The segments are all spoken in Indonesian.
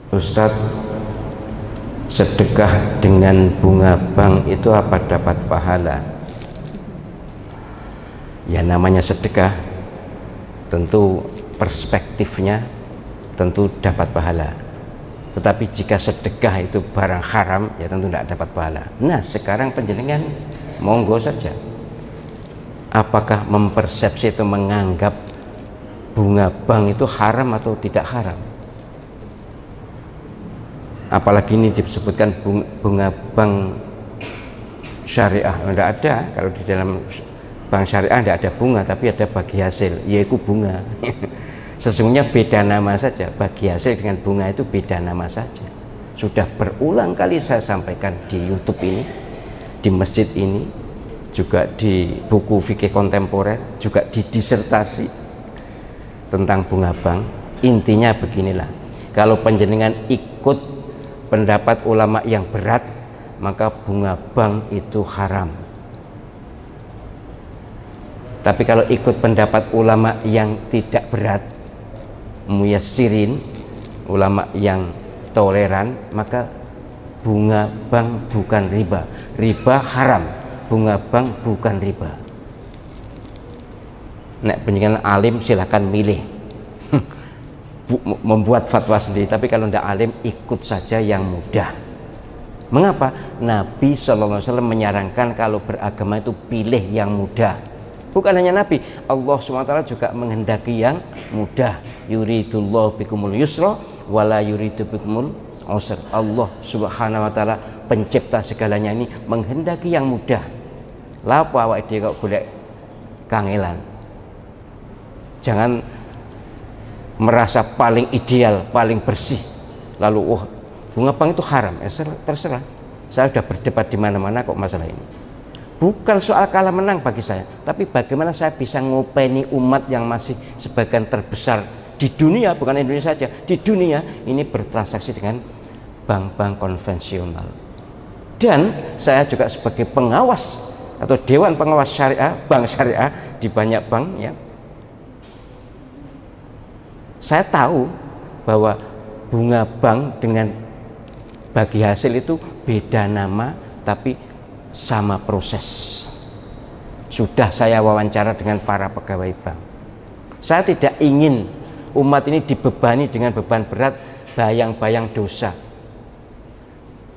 Ustadz, sedekah dengan bunga bank itu apa dapat pahala? Ya namanya sedekah, tentu perspektifnya tentu dapat pahala. Tetapi jika sedekah itu barang haram, ya tentu tidak dapat pahala. Nah sekarang panjenengan monggo saja, apakah mempersepsi itu menganggap bunga bank itu haram atau tidak haram? Apalagi ini disebutkan bunga bank syariah. Tidak ada, kalau di dalam bank syariah tidak ada bunga, tapi ada bagi hasil, yaitu bunga. Sesungguhnya beda nama saja, bagi hasil dengan bunga itu beda nama saja. Sudah berulang kali saya sampaikan di YouTube ini, di masjid ini, juga di buku fikih kontemporer, juga di disertasi tentang bunga bank. Intinya beginilah, kalau panjenengan ikut pendapat ulama yang berat, maka bunga bank itu haram. Tapi kalau ikut pendapat ulama yang tidak berat, muyassirin, ulama yang toleran, maka bunga bank bukan riba. Riba haram, bunga bank bukan riba. Nek penjenengan alim silahkan milih membuat fatwa sendiri, tapi kalau tidak alim ikut saja yang mudah. Mengapa? Nabi SAW menyarankan kalau beragama itu pilih yang mudah. Bukan hanya Nabi, Allah SWT juga menghendaki yang mudah. Yuridullahu bikumul yusra wala yuridu bikumul usra. Allah Subhanahu wa taala pencipta segalanya ini menghendaki yang mudah. Lapa awake dhewe kok golek kangelan. Jangan merasa paling ideal, paling bersih, lalu bunga bank itu haram. Terserah, saya sudah berdebat di mana-mana kok masalah ini. Bukan soal kalah menang bagi saya, tapi bagaimana saya bisa ngopeni umat yang masih sebagian terbesar di dunia, bukan Indonesia saja, di dunia ini bertransaksi dengan bank-bank konvensional. Dan saya juga sebagai pengawas atau dewan pengawas syariah, bank syariah di banyak bank ya, saya tahu bahwa bunga bank dengan bagi hasil itu beda nama tapi sama proses. Sudah saya wawancara dengan para pegawai bank. Saya tidak ingin umat ini dibebani dengan beban berat bayang-bayang dosa.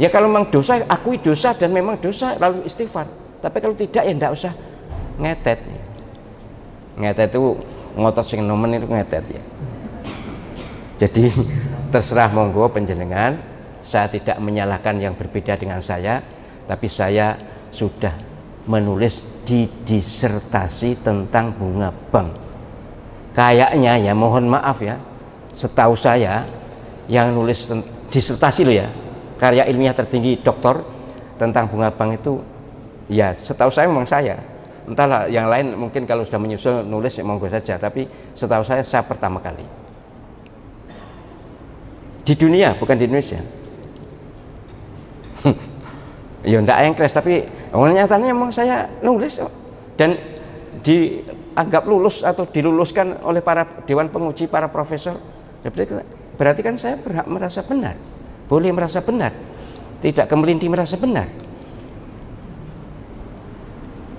Ya kalau memang dosa, akui dosa dan memang dosa lalu istighfar. Tapi kalau tidak ya tidak usah ngetet. Ngetet itu ngotot sing nomen itu ngetet ya. Jadi terserah monggo panjenengan, saya tidak menyalahkan yang berbeda dengan saya, tapi saya sudah menulis di disertasi tentang bunga bank. Kayaknya ya mohon maaf ya, setahu saya yang nulis disertasi loh ya, karya ilmiah tertinggi doktor tentang bunga bank itu ya setahu saya memang saya. Entahlah yang lain mungkin kalau sudah menyusul nulis ya monggo saja, tapi setahu saya pertama kali. Di dunia, bukan di Indonesia. Ya enggak engkres, tapi nyatanya memang saya nulis dan dianggap lulus atau diluluskan oleh para dewan penguji, para profesor. Berarti kan saya berhak merasa benar, boleh merasa benar, tidak kemelinti merasa benar.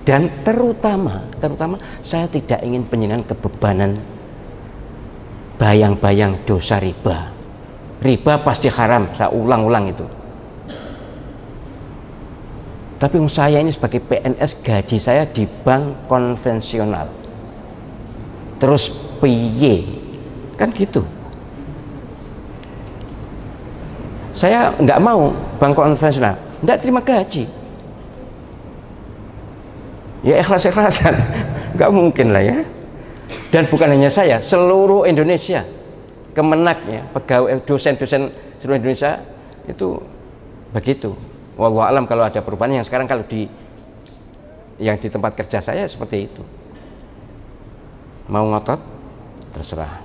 Dan terutama saya tidak ingin penjenengan kebebanan bayang-bayang dosa riba. Riba pasti haram, saya ulang-ulang itu. Tapi saya ini sebagai PNS, gaji saya di bank konvensional. Terus piye? Kan gitu. Saya enggak mau bank konvensional, enggak terima gaji. Ya ikhlas-ikhlasan, enggak mungkin lah ya. Dan bukan hanya saya, seluruh Indonesia. Kemenaknya, pegawai, dosen-dosen seluruh Indonesia itu begitu. Wallahu alam kalau ada perubahan yang sekarang kalau yang di tempat kerja saya seperti itu. Mau ngotot? Terserah.